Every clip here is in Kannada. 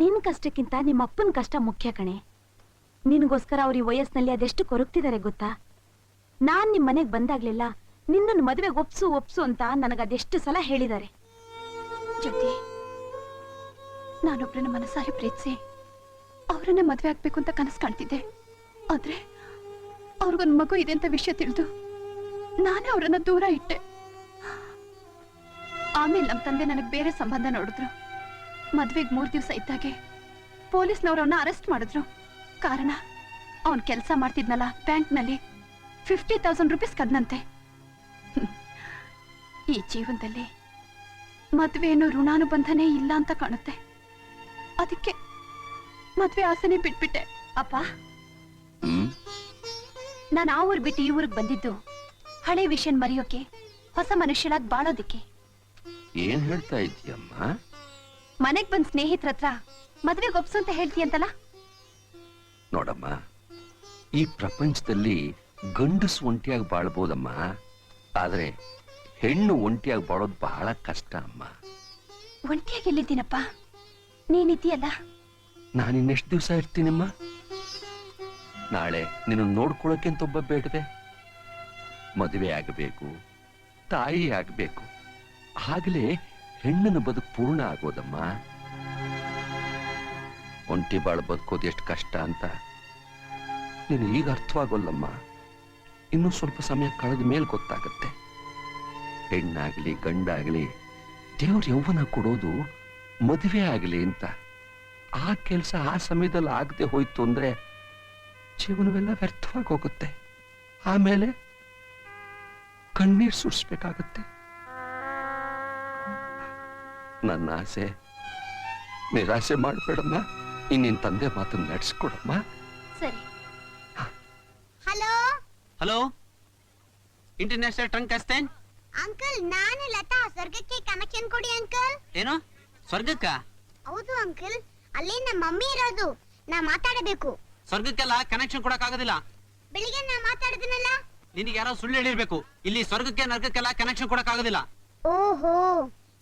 ನಿನ್ ಕಷ್ಟಕ್ಕಿಂತ ನಿಮ್ಮ ಅಪ್ಪನ ಕಷ್ಟ ಮುಖ್ಯ ಕಣೆ. ನಿನಗೋಸ್ಕರ ಅವ್ರ ಈ ವಯಸ್ಸಿನಲ್ಲಿ ಅದೆಷ್ಟು ಕೊರಗ್ತಿದ್ದಾರೆ ಗೊತ್ತಾ? ನಾನ್ ನಿಮ್ ಮನೆಗ್ ಬಂದಾಗ್ಲಿಲ್ಲ ನಿನ್ನನ್ನು ಮದುವೆಗೆ ಒಪ್ಸು ಅಂತ ನನಗದೆಷ್ಟು ಸಲ ಹೇಳಿದ್ದಾರೆ. ಜ್ಯೋತಿ, ನಾನೊಬ್ರನ್ನ ಮನಸಾರಿ ಪ್ರೀತಿಸಿ ಅವರನ್ನ ಮದುವೆ ಆಗ್ಬೇಕು ಅಂತ ಕನಸು ಕಾಣ್ತಿದ್ದೆ. ಆದ್ರೆ ಅವ್ರಿಗೊಂದು ಮಗು ಇದೆ ಅಂತ ವಿಷಯ ತಿಳಿದು ನಾನೇ ಅವರನ್ನ ದೂರ ಇಟ್ಟೆ. ಆಮೇಲೆ ನಮ್ಮ ತಂದೆ ನನಗೆ ಬೇರೆ ಸಂಬಂಧ ನೋಡಿದ್ರು. ಮದ್ವೆಗೆ 3 ದಿವಸ ಇದ್ದಾಗೆ ಪೊಲೀಸ್ನವ್ರು ಅವನ್ನ ಅರೆಸ್ಟ್ ಮಾಡಿದ್ರು. ಕಾರಣ ಅವನ್ ಕೆಲಸ ಮಾಡ್ತಿದ್ನಲ್ಲ ಬ್ಯಾಂಕ್ನಲ್ಲಿ 50,000 ರೂಪೀಸ್ ಕದ್ನಂತೆ. ಈ ಜೀವನದಲ್ಲಿ ಮದ್ವೆ ಏನೋ ಋಣಾನುಬಂಧನೇ ಇಲ್ಲ ಅಂತ ಕಾಣುತ್ತೆ. ಅದಕ್ಕೆ ಮದ್ವೆ ಆಸೆನೆ ಬಿಟ್ಬಿಟ್ಟೆ. ಅಪ್ಪ, ನಾನು ಆ ಊರ್ ಬಿಟ್ಟು ಈ ಊರಿಗೆ ಬಂದಿದ್ದು ಹಳೆ ವಿಷಯ ಮರೆಯೋಕೆ, ಹೊಸ ಮನುಷ್ಯರಾಗಿ ಬಾಳೋದಿಕ್ಕೆ. ಏನ್ ಹೇಳ್ತಾ ಇದ್ದೀಯಮ್ಮ? ಮನೆಗ್ ಬಂದ್ ಸ್ನೇಹಿತರ ಹತ್ರ ಮದ್ವೆಗೆ ಒಪ್ಸು ಅಂತ ಹೇಳ್ತೀಯಂತಲ್ಲ? ನೋಡಮ್ಮ, ಈ ಪ್ರಪಂಚದಲ್ಲಿ ಗಂಡಸು ಒಂಟಿಯಾಗಿ ಬಾಳ್ಬೋದಮ್ಮ, ಆದ್ರೆ ಹೆಣ್ಣು ಒಂಟಿಯಾಗಿ ಬಾಳೋದು ಬಹಳ ಕಷ್ಟ ಅಮ್ಮ. ಒಂಟಿಯಾಗಿ ಎಲ್ಲಿದ್ದೀನಪ್ಪ? ನೀನಿದ್ದೀಯಲ್ಲ. ನಾನಿನ್ನೆಷ್ಟು ದಿವಸ ಇರ್ತೀನಮ್ಮ? ನಾಳೆ ನಿನ್ನ ನೋಡ್ಕೊಳಕ್ಕೆ ಅಂತ ಒಬ್ಬ ಬೇಡವೆ? ಮದುವೆ ಆಗಬೇಕು, ತಾಯಿ ಆಗಬೇಕು, ಆಗಲೇ ಹೆಣ್ಣಿನ ಬದುಕು ಪೂರ್ಣ ಆಗೋದಮ್ಮ. ಒಂಟಿ ಬಾಳ ಬದುಕೋದು ಎಷ್ಟು ಕಷ್ಟ ಅಂತ ನೀನು ಈಗ ಅರ್ಥವಾಗೋಲ್ಲಮ್ಮ. ಇನ್ನೂ ಸ್ವಲ್ಪ ಸಮಯ ಕಳೆದ ಮೇಲೆ ಗೊತ್ತಾಗತ್ತೆ. ಹೆಣ್ಣಾಗ್ಲಿ ಗಂಡಾಗ್ಲಿ ದೇವ್ರ ಯೌವನ ಕೊಡೋದು ಮದುವೆ ಆಗಲಿ ಅಂತ. ಆ ಕೆಲಸ ಆ ಸಮಯದಲ್ಲಿ ಆಗದೆ ಹೋಯ್ತು ಅಂದ್ರೆ ಜೀವನವೆಲ್ಲ ವ್ಯರ್ಥವಾಗಿ ಹೋಗುತ್ತೆ. ಆಮೇಲೆ ಕಣ್ಣೀರ್ ಸುರಿಸ್ಬೇಕಾಗತ್ತೆ. ನನ್ನ ಆಸೆ ನಿರಾಸೆ ಮಾಡ್ಬೇಡಮ್ಮ. ಇನ್ನಿನ್ ತಂದೆ ಮಾತನ್ನ ನಡೆಸ್ಕೊಡಮ್ಮ. ಸರಿ. ಹಲೋ ಹಲೋ, ಇಂಟರ್ನ್ಯಾಷನಲ್ ಟ್ರಂಕ್ ಅಸ್ತೇನ್? ಅಂಕಲ್, ನಾನು ಲತಾ. ಸ್ವರ್ಗಕ್ಕೆ ಕನೆಕ್ಷನ್ ಕೊಡಿ ಅಂಕಲ್. ಏನು ಸ್ವರ್ಗಕ್ಕ? ಹೌದು ಅಂಕಲ್, ಅಲ್ಲಿ ನಮ್ಮ ಮಮ್ಮಿ ಇರೋದು. ನಾ ಮಾತಾಡಬೇಕು. ಸ್ವರ್ಗಕ್ಕೆಲ್ಲ ಕನೆಕ್ಷನ್ ಕೊಡಕ್ ಆಗೋದಿಲ್ಲ. ಬೆಳಿಗ್ಗೆ ನಾ ಮಾತಾಡಿದ್ನಲ್ಲ. ನಿನಗೆ ಯಾರೋ ಸುಳ್ಳು ಹೇಳಿರ್ಬೇಕು. ಇಲ್ಲಿ ಸ್ವರ್ಗಕ್ಕೆ ನರಕಕ್ಕೆಲ್ಲ ಕನೆಕ್ಷನ್ ಕೊಡಕ್ ಆಗೋದಿಲ್ಲ. ಓಹೋ,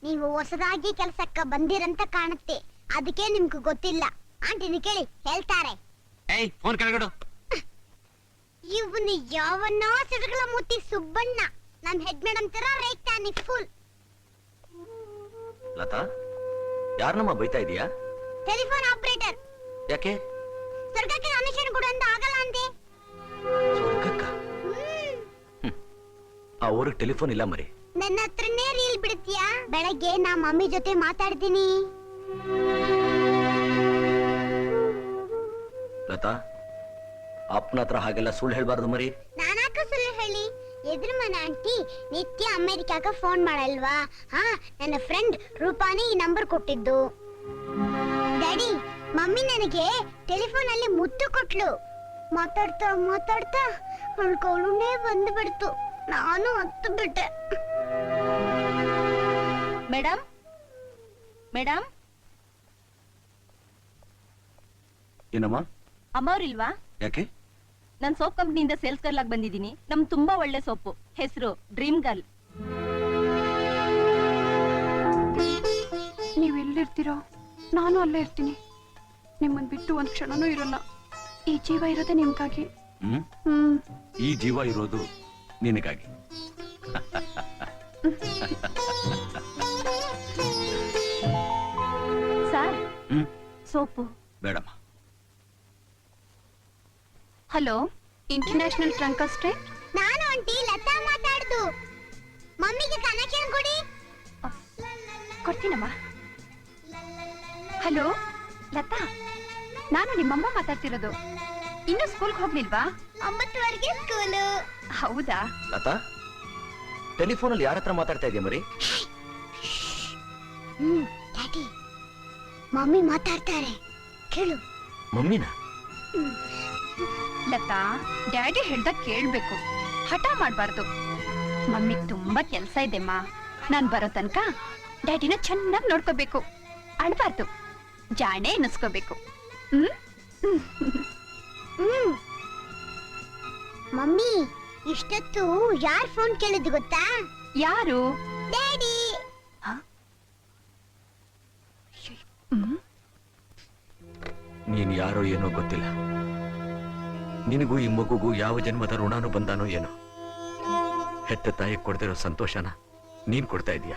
ನೀವು ಹೊಸದಾಗಿ ಕೆಲಸಕ್ಕ ಬಂದಿರಂತ ಕಾಣುತ್ತೆ. ಅದಕ್ಕೆ ನಿಮ್ಗೆ ಗೊತ್ತಿಲ್ಲ. ಆಂಟಿನಿ ಕೇಳಿ ಹೇಳ್ತಾರೆ. ಏಯ್, ಫೋನ್ ಕೆಳಗಡು. ಇವನು ಯಾವನ್ನೋ ಸಿಡುಗಳ ಮೂತಿ ಸುಬ್ಬಣ್ಣ. ನಮ್ ಹೆಡ್ ಮೇಡಮ್ ತರ ರೇಗ್ತಾನೆ ಫುಲ್. ಲತಾ, ಯಾರನ್ನಮ್ಮ ಬೈತಾ ಇದೀಯಾ? Telephone operator. ಯಾಕೆ? ಸ್ವರ್ಗಕ್ಕೆ ಕನೆಕ್ಷನ್ ಕೊಡು ಅಂತ ಆಗಲ್ಲ ಅಂದೆ. ಸ್ವರ್ಗಕ್ಕ? ಆ ಊರಿಗೆ ಟೆಲಿಫೋನ್ ಇಲ್ಲ ಮರಿ. ನನ್ನ ಹತ್ರನೇ ರೀಲ್ ಬಿಡ್ತೀಯಾ? ಬೆಳಗ್ಗೆ ನಾ ಮಮ್ಮಿ ಜೊತೆ ಮಾತಾಡ್ತೀನಿ. ಲತಾ, ಅಪ್ಪನ ಹತ್ರ ಹಾಗೆಲ್ಲ ಸುಳ್ಳು ಹೇಳ್ಬಾರ್ದು ಮರಿ. ನಾನಾಕ ಸುಳ್ಳು ಹೇಳಿ? ಎದುರು ಮನೆ ಆಂಟಿ ನಿತ್ಯ ಅಮೆರಿಕಾಗ ಫೋನ್ ಮಾಡಲ್ವಾ? ಹಾ, ನನ್ನ ಫ್ರೆಂಡ್ ರೂಪಾನಿ ಈ ನಂಬರ್ ಕೊಟ್ಟಿದ್ದು. ಡ್ಯಾಡಿ, ಮಮ್ಮಿ ನನಗೆ ಟೆಲಿಫೋನ್ ಅಲ್ಲಿ ಮುತ್ತು ಕೊಟ್ಲು. ಮಾತಾಡ್ತಾ ಮಾತಾಡ್ತಾ ಅವಳೇ ಬಂದು ಬಿಡ್ತು. ನಾನು ಹತ್ತು ಬಿಟ್ಟೆ. Madam, madam. ಏನಮ್ಮ? ಅಮ್ಮವ್ರಿಲ್ವಾ? ಯಾಕೆ? ನಾನ್ ಸೋಪ್ ಕಂಪ್ನಿಯಿಂದ ಸೇಲ್ಸ್ ಗರ್ಲ್ ಆಗಿ ಬಂದಿದ್ದೀನಿ. ನಮ್ ತುಂಬಾ ಒಳ್ಳೆ ಸೋಪು. ಹೆಸರು ಡ್ರೀಮ್ ಗರ್ಲ್. ನೀವು ಎಲ್ಲಿರ್ತೀರೋ ನಾನು ಅಲ್ಲೇ ಇರ್ತೀನಿ. ನಿಮ್ಮನ್ ಬಿಟ್ಟು ಒಂದ್ ಕ್ಷಣನೂ ಇರಲ್ಲ. ಈ ಜೀವ ಇರೋದೇ ನಿಮ್ಗಾಗಿ. ಈ ಜೀವ ಇರೋದು ನಿನಗಾಗಿ. ಸರ್, ಸೋಪು ಬೇಡಮ್ಮ. ಹಲೋ, ಇಂಟರ್ನ್ಯಾಷನಲ್ ಟ್ರಂಕ್ ಅಷ್ಟೇ. ನಾನು ಆಂಟಿ ಲತಾ ಮಾತಾಡ್ದು. ಮಮ್ಮಿಗೆ ಕನೆಕ್ಷನ್ ಕೊಡಿ. ಕೊಡ್ತೀನಮ್ಮ. ಹಲೋ ಲತಾ, ನಾನು ನಿಮ್ಮಮ್ಮ ಮಾತಾಡ್ತಿರೋದು. ಇನ್ನು ಸ್ಕೂಲ್ಗೆ ಹೋಗ್ಲಿಲ್ವಾ? 9ವರೆಗೆ ಸ್ಕೂಲು. ಹೌದಾ? ಲತಾ, ಟೆಲಿಫೋನ್ ಅಲ್ಲಿ ಯಾರ ಹತ್ರ ಮಾತಾಡ್ತಾ ಇದೀಯ ಮರಿ? ಡ್ಯಾಡಿ, ಮಮ್ಮಿ ಮಾತಾಡ್ತಾರೆ, ಕೇಳು. ಮಮ್ಮಿನ? ಲತಾ, ಡ್ಯಾಡಿ ಹೇಳ್ದ ಕೇಳ್ಬೇಕು, ಹಠ ಮಾಡ್ಬಾರ್ದು. ಮಮ್ಮಿಗ್ ತುಂಬಾ ಕೆಲ್ಸ ಇದೆಮ್ಮ. ನಾನ್ ಬರೋ ತನಕ ಡ್ಯಾಡಿನ ಚೆನ್ನಾಗಿ ನೋಡ್ಕೋಬೇಕು. ಅಳ್ಬಾರ್ದು, ಜಾಣೆ ಎನ್ನಿಸ್ಕೋಬೇಕು. ಮಮ್ಮಿ, ಇಷ್ಟೊತ್ತು ಯಾರ್ ಫೋನ್ ಕೇಳಿದ್ದು ಗೊತ್ತಾ? ಯಾರು? ಡ್ಯಾಡಿ. ನೀನು ಯಾರೋ ಏನೋ ಗೊತ್ತಿಲ್ಲ. ನಿನಗೂ ಈ ಮಗುಗೂ ಯಾವ ಜನ್ಮದ ಋಣಾನು ಬಂದಾನೋ ಏನೋ. ಹೆತ್ತ ತಾಯಿ ಕೊಡ್ತಿರೋ ಸಂತೋಷನ ನೀನ್ ಕೊಡ್ತಾ ಇದೀಯ.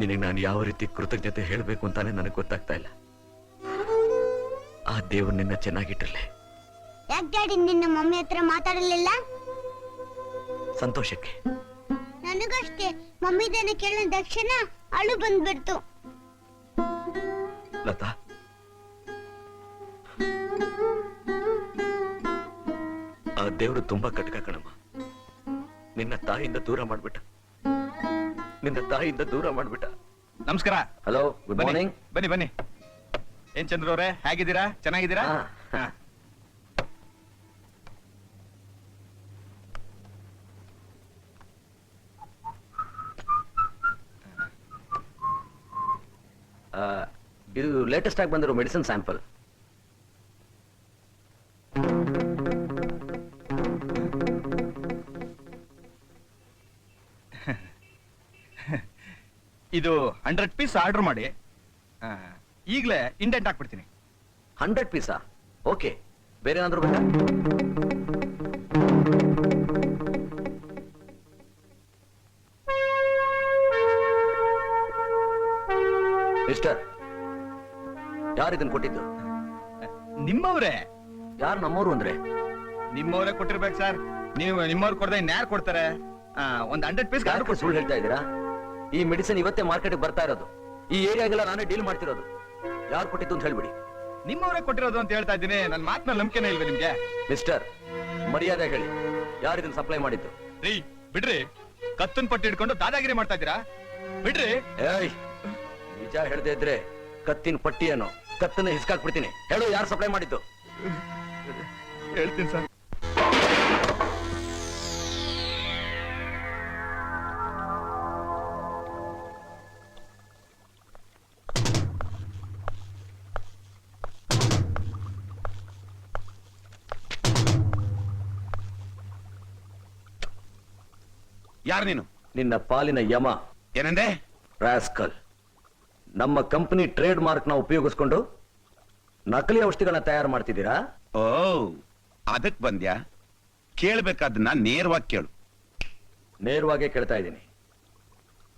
ನಿನಗೆ ನಾನು ಯಾವ ರೀತಿ ಕೃತಜ್ಞತೆ ಹೇಳಬೇಕು ಅಂತಾನೆ ನನಗೆ ಗೊತ್ತಾಗ್ತಾ ಇಲ್ಲ. ಆ ದೇವ್ರು ನಿನ್ನ ಚೆನ್ನಾಗಿಟ್ಟಿರ್ಲಿ. ಯಾಕೆ ಡ್ಯಾಡಿ ನಿನ್ನ ಮಮ್ಮಿ ಹತ್ರ ಮಾತಾಡಲಿಲ್ಲ? ಸಂತೋಷಕ್ಕೆ. ನನಗಷ್ಟೇ ಮಮ್ಮಿದನ್ನ ಕೇಳಿದ ತಕ್ಷಣ ಅಳು ಬಂದ್ಬಿಡ್ತು. ಲತಾ, ಆ ದೇವ್ರು ತುಂಬಾ ಕಟಕ ಕಣಮ್ಮ. ನಿನ್ನ ತಾಯಿಯಿಂದ ದೂರ ಮಾಡ್ಬಿಟ್ಟ. ನಮಸ್ಕಾರ. ಹಲೋ, ಗುಡ್ ಬನ್ನಿ ಮಾರ್ನಿಂಗ್. ಬನ್ನಿ ಬನ್ನಿ. ಏನ್ ಚಂದ್ರ ಅವರೇ, ಹೇಗಿದ್ದೀರಾ? ಚೆನ್ನಾಗಿದ್ದೀರಾ? ಹಾ. ಇದು ಲೇಟೆಸ್ಟ್ ಆಗಿ ಬಂದಿರೋ ಮೆಡಿಸಿನ್ ಸ್ಯಾಂಪಲ್. ಇದು 100 ಪೀಸ್ ಆರ್ಡರ್ ಮಾಡಿ ಈಗಲೇ ಇಂಡೆಂಟ್ ಹಾಕ್ಬಿಡ್ತೀನಿ. 100 ಪೀಸಾ? ಓಕೆ. ಬೇರೆ ಏನಾದ್ರು ಬೇಕಾ? ಮಿಸ್ಟರ್, ಯಾರು ಇದನ್ನ ಕೊಟ್ಟಿದ್ದು? ನಿಮ್ಮವ್ರೆ? ಯಾರು ನಮ್ಮವರು ಅಂದ್ರೆ? ನಿಮ್ಮವ್ರೆ ಕೊಟ್ಟಿರ್ಬೇಕು ಸರ್. ನೀವು ನಿಮ್ಮವ್ರು ಕೊಡದೆ ಇನ್ಯಾರು ಕೊಡ್ತಾರೆ? ಒಂದ್ 100 ಪೀಸ್ ಯಾರು ಸುಳ್ಳು ಹೇಳ್ತಾ ಇದ್ದೀರಾ? ಈ ಮೆಡಿಸಿನ್ ಇವತ್ತೇ ಮಾರ್ಕೆಟ್ ಬರ್ತಾ ಇರೋದು. ಈ ಏರಿಯಾಗೆಲ್ಲ ನಾನೇ ಡೀಲ್ ಮಾಡ್ತಿರೋದು. ಯಾರು ಕೊಟ್ಟಿದ್ದು ಅಂತ ಹೇಳ್ಬಿಡಿ. ನಿಮ್ಮವ್ರೆ ಕೊಟ್ಟಿರೋದು ಅಂತ ಹೇಳ್ತಾ ಇದ್ದೀನಿ. ನನ್ನ ಮಾತಿನ ನಂಬಿಕೆನೇ ಇಲ್ವೇ ನಿಮ್ಗೆ? ಮಿಸ್ಟರ್, ಮರ್ಯಾದೆ ಹೇಳಿ, ಯಾರು ಇದನ್ನ ಸಪ್ಲೈ ಮಾಡಿದ್ದು? ರೀ ಬಿಡ್ರಿ, ಕತ್ತನ್ ಪಟ್ಟಿ ಹಿಡ್ಕೊಂಡು ದಾದಾಗಿರಿ ಮಾಡ್ತಾ ಇದ್ದೀರಾ? ಬಿಡ್ರಿ. ಏಯ್, ನಿಜ ಹೇಳ್ದೆ ಇದ್ರೆ ಕತ್ತಿನ ಪಟ್ಟಿಯನ್ನು ಕತ್ತನ್ನ ಹಿಸ್ಕಾಕ್ಬಿಡ್ತೀನಿ. ಹೇಳು, ಯಾರು ಸಪ್ಲೈ ಮಾಡಿದ್ದು? ಹೇಳ್ತೀನಿ ಸರ್. ಯಾರು ನೀನು? ನಿನ್ನ ಪಾಲಿನ ಯಮ. ಏನಂದೆ? ರಾಸ್ಕಲ್. ನಮ್ಮ ಕಂಪನಿ ಟ್ರೇಡ್ ಮಾರ್ಕ್ ನ ಉಪಯೋಗಿಸ್ಕೊಂಡು ನಕಲಿ ಔಷಧಿಗಳನ್ನ ತಯಾರು ಮಾಡ್ತಿದ್ದೀರಾ? ಓ, ಅದಕ್ ಬಂದ್ಯಾ? ಕೇಳ್ಬೇಕಾದನ್ನ ನೇರವಾಗಿ ಕೇಳು. ನೇರವಾಗೇ ಕೇಳ್ತಾ ಇದ್ದೀನಿ.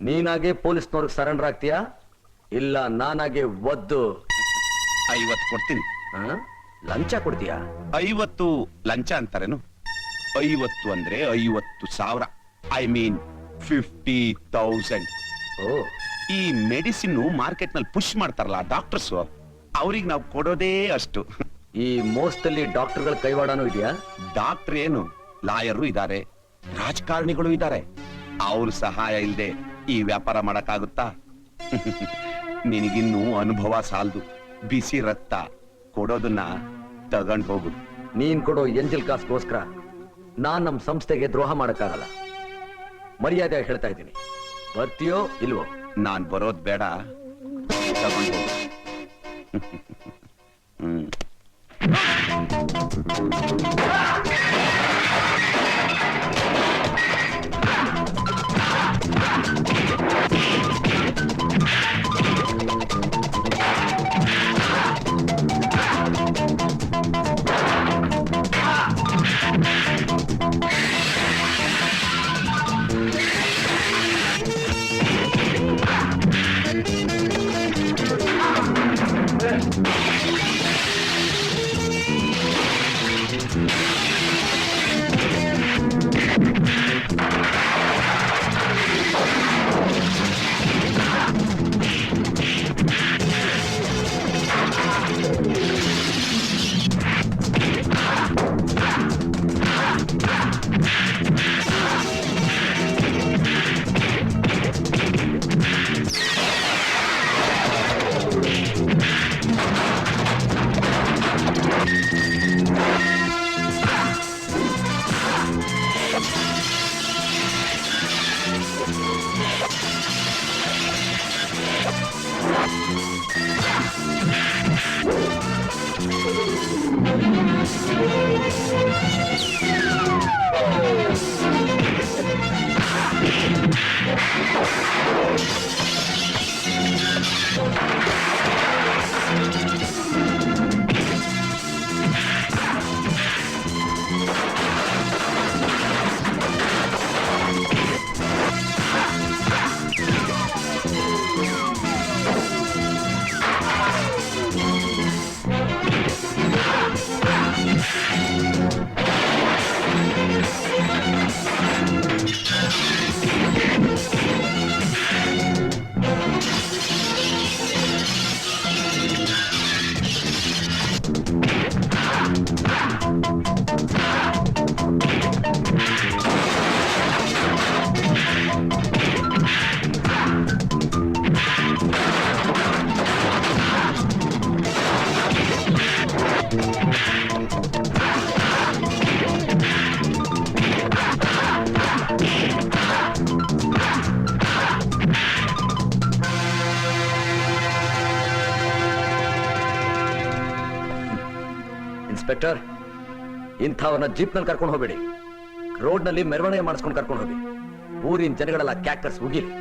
ನೀನಾಗೆ ಪೊಲೀಸ್ನವ್ರಿಗೆ ಸರೆಂಡರ್ ಆಗ್ತೀಯಾ, ಇಲ್ಲ ನಾನಾಗೆ ಒದ್ದು 50 ಕೊಡ್ತೀನಿ. ಲಂಚ ಕೊಡ್ತೀಯಾ? 50 ಲಂಚ ಅಂತಾರೇನು? 50 ಅಂದ್ರೆ 50,000. I mean 50,000. ಓ, ಈ ಮೆಡಿಸಿನ್ ಮಾರ್ಕೆಟ್ ನಲ್ಲಿ ಪುಷ್ ಮಾಡ್ತಾರಲ್ಲ ಡಾಕ್ಟರ್ಸ್, ಅವ್ರಿಗೆ ನಾವು ಕೊಡೋದೇ ಅಷ್ಟು. ಈ ಮೋಸದಲ್ಲಿ ಡಾಕ್ಟರ್ಗಳ ಕೈವಾಡನೂ ಇದೆಯಾ? ಡಾಕ್ಟರ್ ಏನು, ಲಾಯರು ಇದ್ದಾರೆ, ರಾಜಕಾರಣಿಗಳು ಇದ್ದಾರೆ. ಅವ್ರ ಸಹಾಯ ಇಲ್ಲದೆ ಈ ವ್ಯಾಪಾರ ಮಾಡಕ್ಕಾಗುತ್ತಾ? ನಿನಗಿನ್ನೂ ಅನುಭವ ಸಾಲದು. ಬಿಸಿ ರಕ್ತ ಕೊಡೋದನ್ನ ತಗೊಂಡ್ ಹೋಗು. ನೀನ್ ಕೊಡೋ ಎಂಜಲ್ ಕಾಸ್ಗೋಸ್ಕರ ನಾನ್ ನಮ್ ಸಂಸ್ಥೆಗೆ ದ್ರೋಹ ಮಾಡಕ್ಕಾಗಲ್ಲ. ಮರ್ಯಾದೆ ಹೇಳ್ತಾ ಇದ್ದೀನಿ. ಬರ್ತೀಯೋ ಇಲ್ವೋ? ನಾನ್ ಬರೋದ್ ಬೇಡ, ತಗೊಂಡ್ ಹೋಗು. ಹ್ಮ್. ಇನ್ಸ್ಪೆಕ್ಟರ್, ಇಂಥವ್ರನ್ನ ಜೀಪ್ನಲ್ಲಿ ಕರ್ಕೊಂಡು ಹೋಗ್ಬೇಡಿ. ರೋಡ್ನಲ್ಲಿ ಮೆರವಣಿಗೆ ಮಾಡಿಸ್ಕೊಂಡು ಕರ್ಕೊಂಡು ಹೋಗಿ. ಊರಿನ ಜನಗಳೆಲ್ಲ ಕ್ಯಾಕರ್ಸ್ ಉಗಿಲಿ.